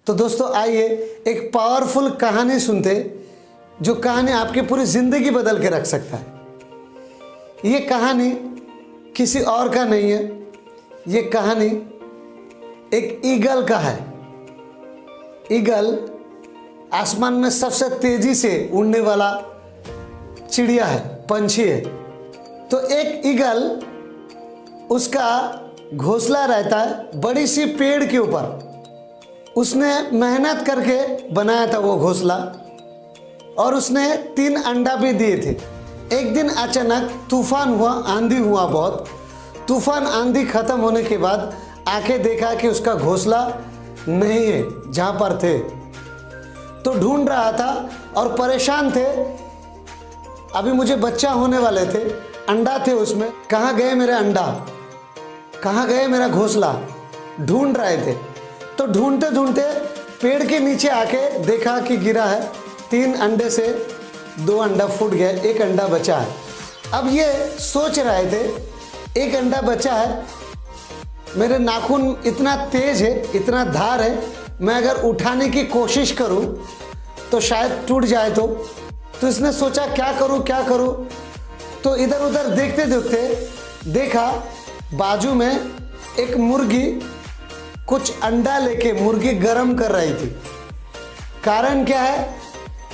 तो दोस्तों आइए एक पावरफुल कहानी सुनते, जो कहानी आपकी पूरी जिंदगी बदल के रख सकता है। ये कहानी किसी और का नहीं है, ये कहानी एक ईगल का है। ईगल आसमान में सबसे तेजी से उड़ने वाला चिड़िया है, पंछी है। तो एक ईगल, उसका घोंसला रहता है बड़ी सी पेड़ के ऊपर। उसने मेहनत करके बनाया था वो घोंसला, और उसने 3 अंडा भी दिए थे। एक दिन अचानक तूफान हुआ, आंधी हुआ बहुत। तूफान आंधी खत्म होने के बाद आके देखा कि उसका घोंसला नहीं है जहाँ पर थे। तो ढूंढ रहा था और परेशान थे। अभी मुझे बच्चा होने वाले थे, अंडा थे उसमें। कहाँ गए मेरे अंडा, कहाँ गए मेरा घोंसला, ढूंढ रहे थे। तो ढूंढते ढूंढते पेड़ के नीचे आके देखा कि गिरा है। 3 अंडे से 2 अंडा फूट गया, 1 अंडा बचा है। अब ये सोच रहे थे, 1 अंडा बचा है, मेरे नाखून इतना तेज है, इतना धार है, मैं अगर उठाने की कोशिश करूं तो शायद टूट जाए। तो इसने सोचा क्या करूं क्या करूं। तो इधर उधर देखते देखते देखा बाजू में एक मुर्गी कुछ अंडा लेके मुर्गी गर्म कर रही थी। कारण क्या है?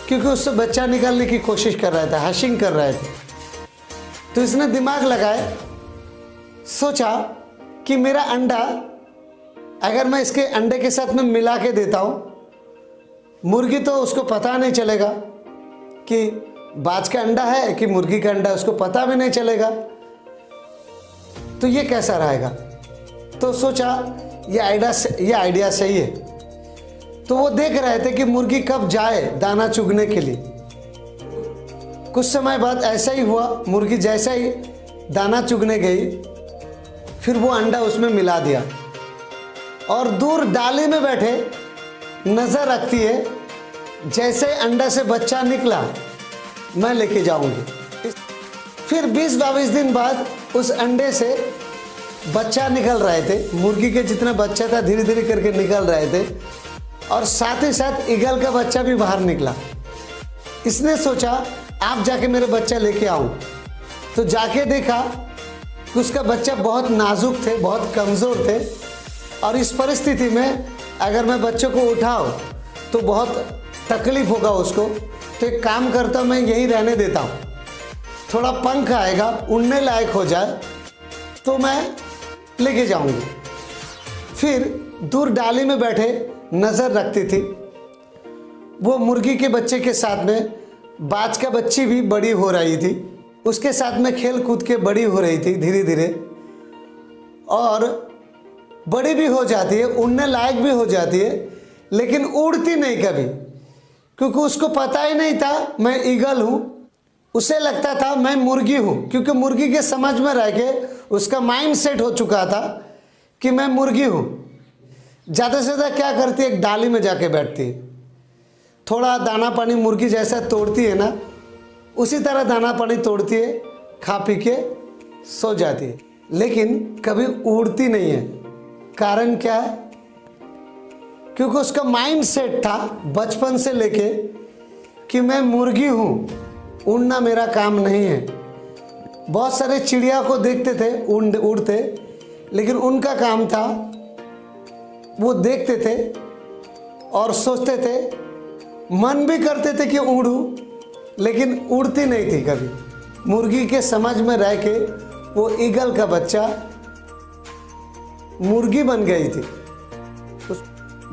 क्योंकि उससे बच्चा निकालने की कोशिश कर रहा था, हैशिंग कर रहे थे। तो इसने दिमाग लगाए, सोचा कि मेरा अंडा अगर मैं इसके अंडे के साथ में मिला के देता हूँ, मुर्गी तो उसको पता नहीं चलेगा कि बाज का अंडा है कि मुर्गी का अंडा, उसको पता भी नहीं चलेगा। तो ये कैसा रहेगा? तो सोचा ये आइडिया सही है। तो वो देख रहे थे कि मुर्गी कब जाए दाना चुगने के लिए। कुछ समय बाद ऐसा ही हुआ, मुर्गी जैसा ही दाना चुगने गई, फिर वो अंडा उसमें मिला दिया और दूर डाली में बैठे नजर रखती है, जैसे अंडा से बच्चा निकला मैं लेके जाऊंगी। फिर 20-22 दिन बाद उस अंडे से बच्चा निकल रहे थे, मुर्गी के जितना बच्चा था धीरे धीरे करके निकल रहे थे, और साथ ही साथ ईगल का बच्चा भी बाहर निकला। इसने सोचा आप जाके मेरे बच्चा लेके आओ। तो जाके देखा कि उसका बच्चा बहुत नाजुक थे, बहुत कमज़ोर थे, और इस परिस्थिति में अगर मैं बच्चों को उठाऊं तो बहुत तकलीफ होगा उसको। तो एक काम करता हूं, मैं यहीं रहने देता हूं, थोड़ा पंख आएगा, उड़ने लायक हो जाए तो मैं लेके जाऊंगी। फिर दूर डाली में बैठे नज़र रखती थी। वो मुर्गी के बच्चे के साथ में बाज का बच्ची भी बड़ी हो रही थी, उसके साथ में खेल कूद के बड़ी हो रही थी धीरे धीरे, और बड़ी भी हो जाती है, उड़ने लायक भी हो जाती है, लेकिन उड़ती नहीं कभी, क्योंकि उसको पता ही नहीं था मैं ईगल हूँ। उसे लगता था मैं मुर्गी हूँ, क्योंकि मुर्गी के समझ में रह के उसका माइंड सेट हो चुका था कि मैं मुर्गी हूँ। ज़्यादा से ज़्यादा क्या करती है, एक डाली में जाके बैठती है, थोड़ा दाना पानी मुर्गी जैसा तोड़ती है ना, उसी तरह दाना पानी तोड़ती है, खा पी के सो जाती है, लेकिन कभी उड़ती नहीं है। कारण क्या है? क्योंकि उसका माइंड सेट था बचपन से लेके कि मैं मुर्गी हूँ, उड़ना मेरा काम नहीं है। बहुत सारे चिड़िया को देखते थे उड़ते, लेकिन उनका काम था वो देखते थे और सोचते थे, मन भी करते थे कि उड़ूं, लेकिन उड़ती नहीं थी कभी। मुर्गी के समझ में रह के वो ईगल का बच्चा मुर्गी बन गई थी।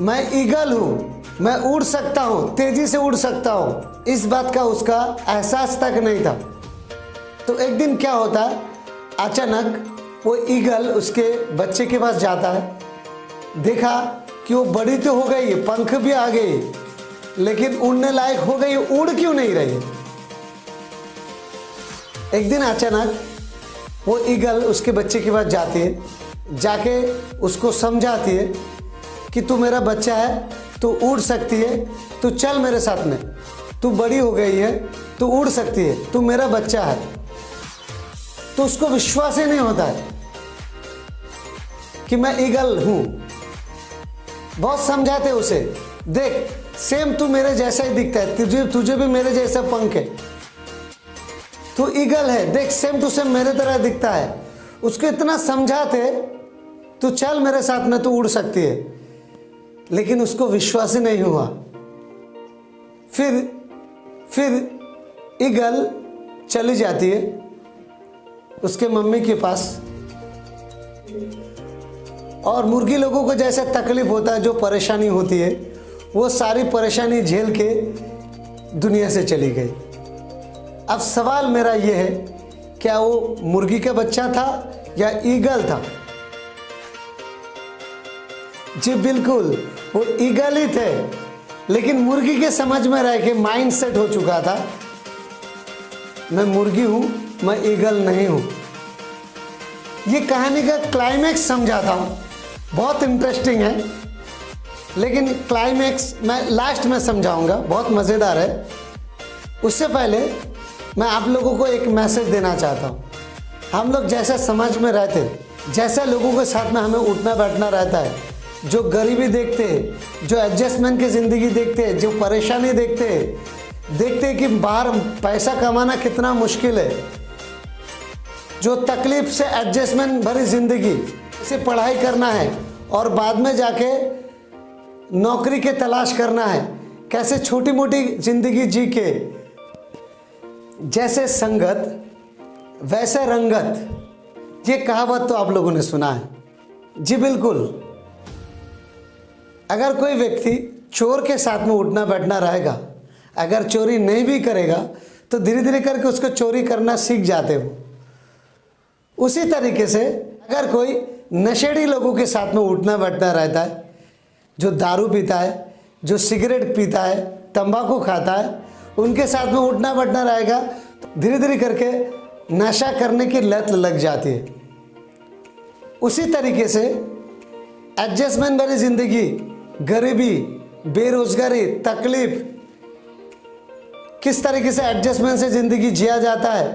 मैं ईगल हूँ, मैं उड़ सकता हूँ, तेजी से उड़ सकता हूँ, इस बात का उसका एहसास तक नहीं था। तो एक दिन क्या होता है, अचानक वो ईगल उसके बच्चे के पास जाता है। देखा कि वो बड़ी तो हो गई है, पंख भी आ गई, लेकिन उड़ने लायक हो गई, उड़ क्यों नहीं रही? एक दिन अचानक वो ईगल उसके बच्चे के पास जाती है, जाके उसको समझाती है कि तू मेरा बच्चा है, तू उड़ सकती है, तू चल मेरे साथ में, तू बड़ी हो गई है, तू उड़ सकती है, तू मेरा बच्चा है। तो उसको विश्वास ही नहीं होता है कि मैं ईगल हूँ। बहुत समझाते उसे देख सेम तू मेरे जैसा ही दिखता है, तुझे तुझे भी मेरे जैसा पंख है, तू ईगल है, देख सेम टू सेम मेरे तरह दिखता है। उसको इतना समझाते, तू चल मेरे साथ में, तू उड़ सकती है, लेकिन उसको विश्वास ही नहीं हुआ। फिर ईगल चली जाती है उसके मम्मी के पास, और मुर्गी लोगों को जैसे तकलीफ होता है, जो परेशानी होती है, वो सारी परेशानी झेल के दुनिया से चली गई। अब सवाल मेरा ये है, क्या वो मुर्गी का बच्चा था या ईगल था? जी बिल्कुल, वो ईगल ही थे, लेकिन मुर्गी के समझ में रह के माइंड सेट हो चुका था, मैं मुर्गी हूं, मैं ईगल नहीं हूं। ये कहानी का क्लाइमैक्स समझाता हूं, बहुत इंटरेस्टिंग है, लेकिन क्लाइमैक्स मैं लास्ट में समझाऊंगा, बहुत मज़ेदार है। उससे पहले मैं आप लोगों को एक मैसेज देना चाहता हूं। हम लोग जैसा समाज में रहते, जैसा लोगों के साथ में हमें उठना बैठना रहता है, जो गरीबी देखते हैं, जो एडजस्टमेंट की ज़िंदगी देखते हैं, जो परेशानी देखते हैं कि बाहर पैसा कमाना कितना मुश्किल है, जो तकलीफ से एडजस्टमेंट भरी ज़िंदगी से पढ़ाई करना है और बाद में जाके नौकरी के तलाश करना है, कैसे छोटी मोटी ज़िंदगी जी के, जैसे संगत वैसे रंगत, ये कहावत तो आप लोगों ने सुना है। जी बिल्कुल, अगर कोई व्यक्ति चोर के साथ में उठना बैठना रहेगा, अगर चोरी नहीं भी करेगा तो धीरे धीरे करके उसको चोरी करना सीख जाते वो। उसी तरीके से अगर कोई नशेड़ी लोगों के साथ में उठना बैठना रहता है, जो दारू पीता है, जो सिगरेट पीता है, तंबाकू खाता है, उनके साथ में उठना बैठना रहेगा तो धीरे धीरे करके नशा करने की लत लग जाती है। उसी तरीके से एडजस्टमेंट भरी ज़िंदगी, गरीबी, बेरोजगारी, तकलीफ, किस तरीके से एडजस्टमेंट से ज़िंदगी जिया जाता है,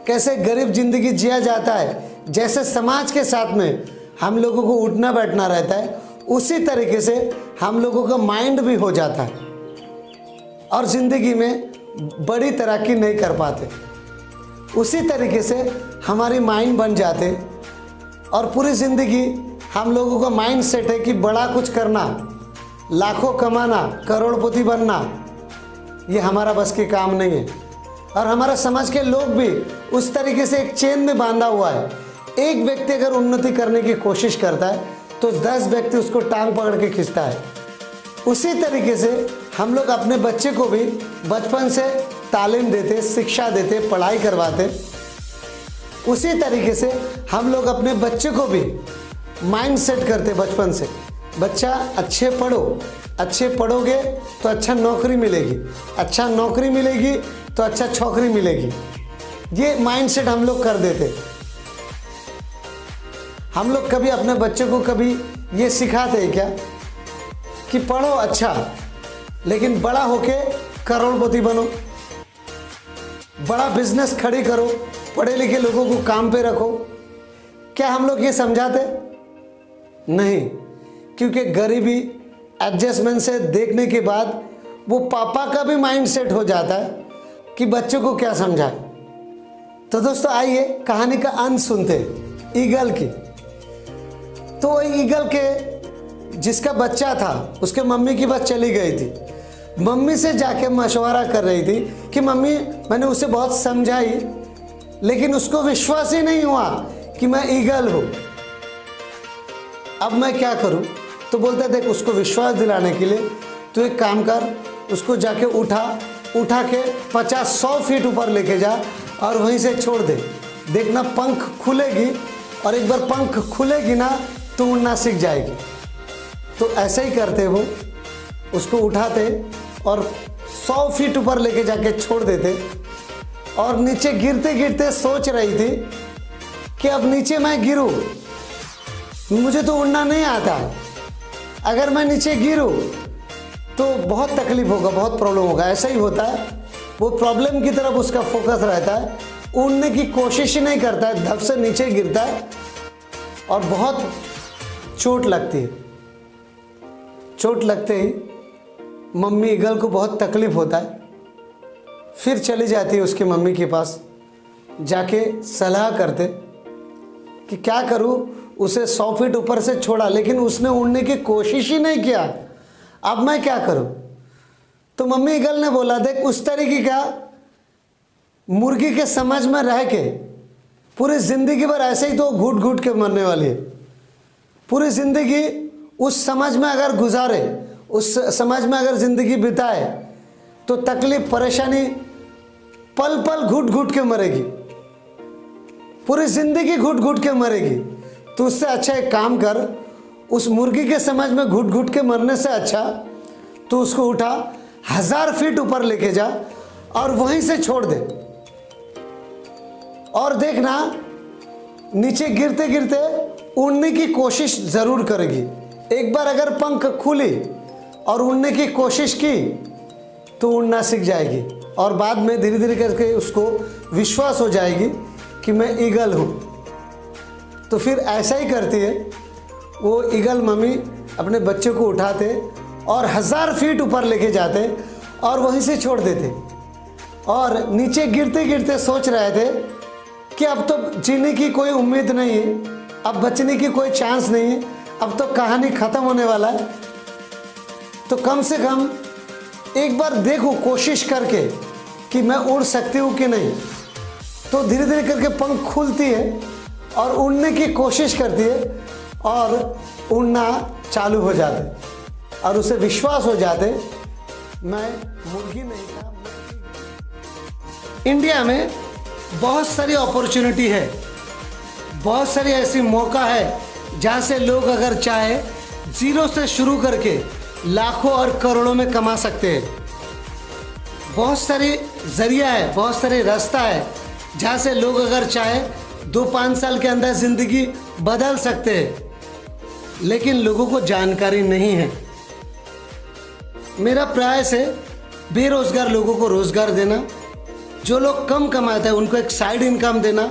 कैसे गरीब ज़िंदगी जिया जाता है, जैसे समाज के साथ में हम लोगों को उठना बैठना रहता है, उसी तरीके से हम लोगों का माइंड भी हो जाता है और ज़िंदगी में बड़ी तरक्की नहीं कर पाते। उसी तरीके से हमारी माइंड बन जाते और पूरी ज़िंदगी हम लोगों का माइंड सेट है कि बड़ा कुछ करना, लाखों कमाना, करोड़पति बनना, ये हमारा बस के काम नहीं है। और हमारा समाज के लोग भी उस तरीके से एक चेन में बांधा हुआ है। एक व्यक्ति अगर उन्नति करने की कोशिश करता है तो 10 व्यक्ति उसको टांग पकड़ के खींचता है। उसी तरीके से हम लोग अपने बच्चे को भी बचपन से तालीम देते, शिक्षा देते, पढ़ाई करवाते। उसी तरीके से हम लोग अपने बच्चे को भी माइंड सेट करते बचपन से, बच्चा अच्छे पढ़ो, अच्छे पढ़ोगे तो अच्छा नौकरी मिलेगी, अच्छा नौकरी मिलेगी तो अच्छा छोकरी मिलेगी। ये माइंड सेट हम लोग कर देते। हम लोग कभी अपने बच्चे को कभी ये सिखाते हैं क्या कि पढ़ो अच्छा, लेकिन बड़ा होके करोड़पति बनो, बड़ा बिजनेस खड़ी करो, पढ़े लिखे लोगों को काम पे रखो? क्या हम लोग ये समझाते? नहीं, क्योंकि गरीबी एडजस्टमेंट से देखने के बाद वो पापा का भी माइंड सेट हो जाता है कि बच्चों को क्या समझाए। तो दोस्तों आइए कहानी का अंत सुनते हैं ईगल की। तो ईगल के जिसका बच्चा था उसके मम्मी की बात चली गई थी, मम्मी से जाके मशवरा कर रही थी कि मम्मी मैंने उसे बहुत समझाई लेकिन उसको विश्वास ही नहीं हुआ कि मैं ईगल हूँ, अब मैं क्या करूँ? तो बोलता देख उसको विश्वास दिलाने के लिए तू एक काम कर, उसको जाके उठा के 50-100 फीट ऊपर लेके जा और वहीं से छोड़ दे, देखना पंख खुलेगी और एक बार पंख खुलेगी ना तो उड़ना सीख जाएगी। तो ऐसे ही करते वो, उसको उठाते और 100 फीट ऊपर लेके जाके छोड़ देते और नीचे गिरते गिरते सोच रही थी कि अब नीचे मैं गिरूं, मुझे तो उड़ना नहीं आता, अगर मैं नीचे गिरूं तो बहुत तकलीफ होगा, बहुत प्रॉब्लम होगा। ऐसा ही होता है, वो प्रॉब्लम की तरफ उसका फोकस रहता है, उड़ने की कोशिश ही नहीं करता है, धप से नीचे गिरता है और बहुत चोट लगती है। चोट लगते ही मम्मी ईगल को बहुत तकलीफ़ होता है। फिर चली जाती है उसकी मम्मी के पास, जाके सलाह करते कि क्या करूँ। उसे 100 फीट ऊपर से छोड़ा लेकिन उसने उड़ने की कोशिश ही नहीं किया, अब मैं क्या करूँ। तो मम्मी ईगल ने बोला, देख उस तरीके का मुर्गी के समझ में रह के पूरी ज़िंदगी भर ऐसे ही तो घुट घुट के मरने वाली है। पूरी ज़िंदगी उस समझ में अगर गुजारे, उस समझ में अगर ज़िंदगी बिताए तो तकलीफ परेशानी पल पल घुट घुट के मरेगी, पूरी ज़िंदगी घुट घुट के मरेगी। तो उससे अच्छा एक काम कर, उस मुर्गी के समझ में घुट घुट के मरने से अच्छा तो उसको उठा 1000 फीट ऊपर लेके जा और वहीं से छोड़ दे, और देखना नीचे गिरते गिरते उड़ने की कोशिश ज़रूर करेगी। एक बार अगर पंख खुली और उड़ने की कोशिश की तो उड़ना सीख जाएगी, और बाद में धीरे धीरे करके उसको विश्वास हो जाएगी कि मैं ईगल हूँ। तो फिर ऐसा ही करती है वो ईगल मम्मी, अपने बच्चे को उठाते और 1000 फीट ऊपर लेके जाते और वहीं से छोड़ देते। और नीचे गिरते गिरते सोच रहे थे कि अब तो जीने की कोई उम्मीद नहीं है, अब बचने की कोई चांस नहीं है, अब तो कहानी ख़त्म होने वाला है। तो कम से कम एक बार देखो कोशिश करके कि मैं उड़ सकती हूँ कि नहीं। तो धीरे धीरे करके पंख खुलती है और उड़ने की कोशिश करती है और उड़ना चालू हो जाते और उसे विश्वास हो जाते मैं मुर्गी नहीं था। इंडिया में बहुत सारी अपॉर्चुनिटी है, बहुत सारी ऐसी मौका है जहाँ से लोग अगर चाहे जीरो से शुरू करके लाखों और करोड़ों में कमा सकते हैं। बहुत सारी जरिया है, बहुत सारे रास्ता है जहाँ से लोग अगर चाहे 2-5 साल के अंदर ज़िंदगी बदल सकते हैं, लेकिन लोगों को जानकारी नहीं है। मेरा प्रयास है बेरोज़गार लोगों को रोज़गार देना, जो लोग कम कमाते हैं उनको एक साइड इनकम देना,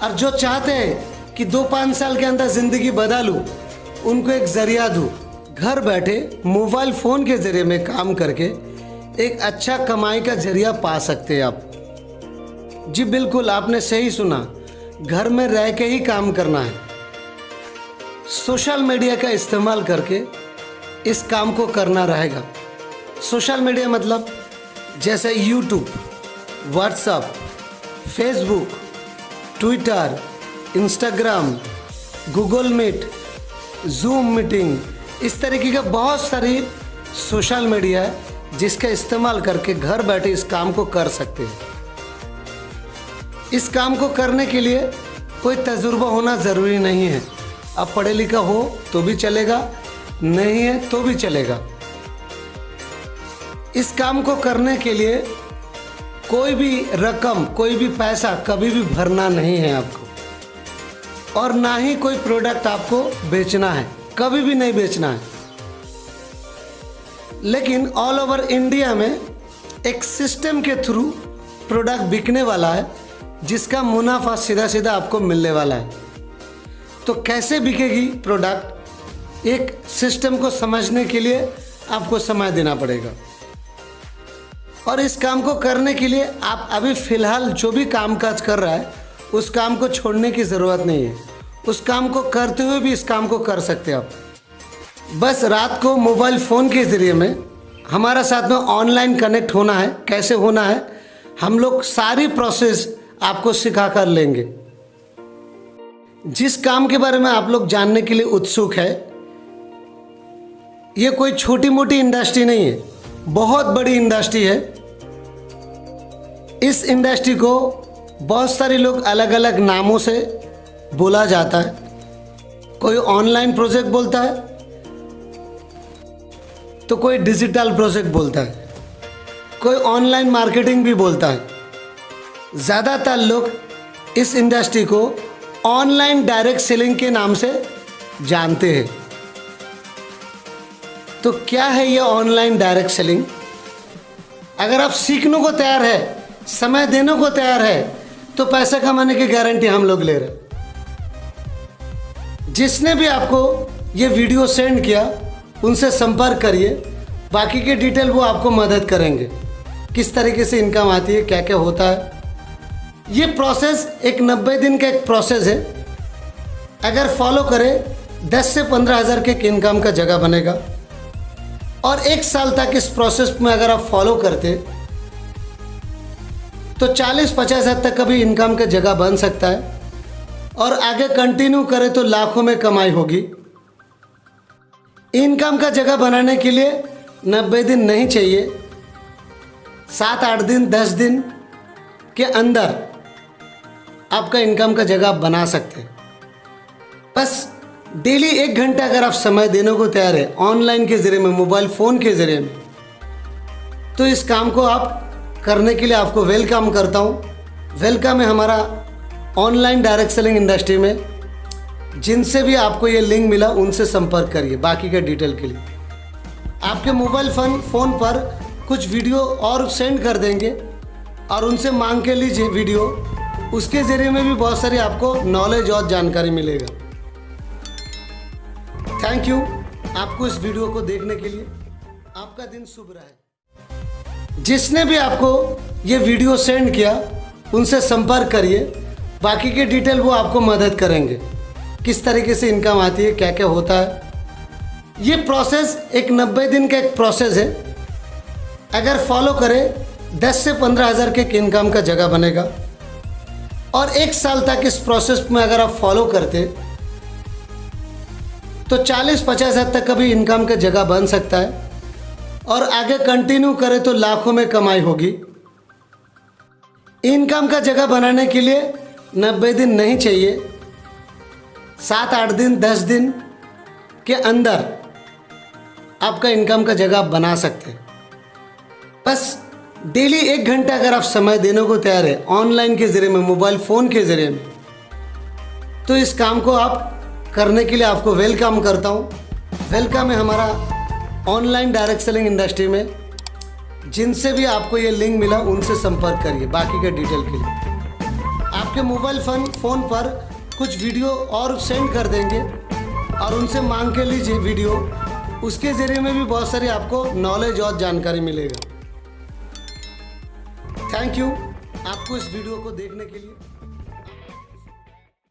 और जो चाहते हैं कि 2-5 साल के अंदर ज़िंदगी बदलूं उनको एक ज़रिया दूँ। घर बैठे मोबाइल फ़ोन के ज़रिए में काम करके एक अच्छा कमाई का ज़रिया पा सकते हैं आप। जी बिल्कुल, आपने सही सुना, घर में रह के ही काम करना है। सोशल मीडिया का इस्तेमाल करके इस काम को करना रहेगा। सोशल मीडिया मतलब जैसे YouTube, WhatsApp, Facebook, Twitter, Instagram, Google Meet, Zoom meeting, इस तरीके का बहुत सारी सोशल मीडिया है जिसका इस्तेमाल करके घर बैठे इस काम को कर सकते हैं। इस काम को करने के लिए कोई तजुर्बा होना ज़रूरी नहीं है। आप पढ़े लिखा हो तो भी चलेगा, नहीं है तो भी चलेगा। इस काम को करने के लिए कोई भी रकम, कोई भी पैसा कभी भी भरना नहीं है आपको, और ना ही कोई प्रोडक्ट आपको बेचना है, कभी भी नहीं बेचना है। लेकिन ऑल ओवर इंडिया में एक सिस्टम के थ्रू प्रोडक्ट बिकने वाला है जिसका मुनाफा सीधा सीधा आपको मिलने वाला है। तो कैसे बिकेगी प्रोडक्ट, एक सिस्टम को समझने के लिए आपको समय देना पड़ेगा। और इस काम को करने के लिए आप अभी फ़िलहाल जो भी काम काज कर रहा है उस काम को छोड़ने की ज़रूरत नहीं है। उस काम को करते हुए भी इस काम को कर सकते हैं आप। बस रात को मोबाइल फ़ोन के ज़रिए में हमारा साथ में ऑनलाइन कनेक्ट होना है। कैसे होना है, हम लोग सारी प्रोसेस आपको सिखा कर लेंगे। जिस काम के बारे में आप लोग जानने के लिए उत्सुक है, ये कोई छोटी मोटी इंडस्ट्री नहीं है, बहुत बड़ी इंडस्ट्री है। इस इंडस्ट्री को बहुत सारे लोग अलग अलग नामों से बोला जाता है। कोई ऑनलाइन प्रोजेक्ट बोलता है तो कोई डिजिटल प्रोजेक्ट बोलता है, कोई ऑनलाइन मार्केटिंग भी बोलता है। ज़्यादातर लोग इस इंडस्ट्री को ऑनलाइन डायरेक्ट सेलिंग के नाम से जानते हैं। तो क्या है ये ऑनलाइन डायरेक्ट सेलिंग? अगर आप सीखने को तैयार है, समय देने को तैयार है, तो पैसा कमाने की गारंटी हम लोग ले रहे हैं। जिसने भी आपको ये वीडियो सेंड किया उनसे संपर्क करिए बाकी के डिटेल वो आपको मदद करेंगे, किस तरीके से इनकम आती है, क्या क्या होता है। ये प्रोसेस एक 90 दिन का एक प्रोसेस है। अगर फॉलो करें 10 से 15 हज़ार के इनकम का जगह बनेगा। और 1 साल तक इस प्रोसेस में अगर आप फॉलो करते तो 40-50 हज़ार तक का भी इनकम का जगह बन सकता है। और आगे कंटिन्यू करें तो लाखों में कमाई होगी। इनकम का जगह बनाने के लिए 90 दिन नहीं चाहिए, 7-8 दिन 10 दिन के अंदर आपका इनकम का जगह बना सकते हैं। बस डेली 1 घंटा अगर आप समय देने को तैयार है ऑनलाइन के ज़रिए में, मोबाइल फ़ोन के ज़रिए में, तो इस काम को आप करने के लिए आपको वेलकम करता हूँ। वेलकम है हमारा ऑनलाइन डायरेक्ट सेलिंग इंडस्ट्री में। जिनसे भी आपको ये लिंक मिला उनसे संपर्क करिए बाकी के डिटेल के लिए। आपके मोबाइल फ़ोन पर कुछ वीडियो और सेंड कर देंगे और उनसे मांग के लीजिए वीडियो। उसके ज़रिए में भी बहुत सारी आपको नॉलेज और जानकारी मिलेगा। थैंक यू आपको इस वीडियो को देखने के लिए। आपका दिन शुभ रहे। जिसने भी आपको ये वीडियो सेंड किया उनसे संपर्क करिए। बाकी के डिटेल वो आपको मदद करेंगे, किस तरीके से इनकम आती है, क्या क्या होता है। ये प्रोसेस एक 90 दिन का एक प्रोसेस है। अगर फॉलो करें 10 से 15 हज़ार के इनकम का जगह बनेगा। और 1 साल तक इस प्रोसेस में अगर आप फॉलो करते तो 40-50 हज़ार तक का भी इनकम का जगह बन सकता है। और आगे कंटिन्यू करें तो लाखों में कमाई होगी। इनकम का जगह बनाने के लिए 90 दिन नहीं चाहिए, 7-8 दिन 10 दिन के अंदर आपका इनकम का जगह बना सकते हैं। बस डेली 1 घंटा अगर आप समय देने को तैयार है ऑनलाइन के ज़रिए में, मोबाइल फ़ोन के ज़रिए में, तो इस काम को आप करने के लिए आपको वेलकम करता हूँ। वेलकम है हमारा ऑनलाइन डायरेक्ट सेलिंग इंडस्ट्री में। जिनसे भी आपको ये लिंक मिला उनसे संपर्क करिए बाकी के डिटेल के लिए। आपके मोबाइल फ़ोन पर कुछ वीडियो और सेंड कर देंगे और उनसे मांग के लीजिए वीडियो। उसके ज़रिए में भी बहुत सारी आपको नॉलेज और जानकारी मिलेगा। थैंक यू आपको इस वीडियो को देखने के लिए।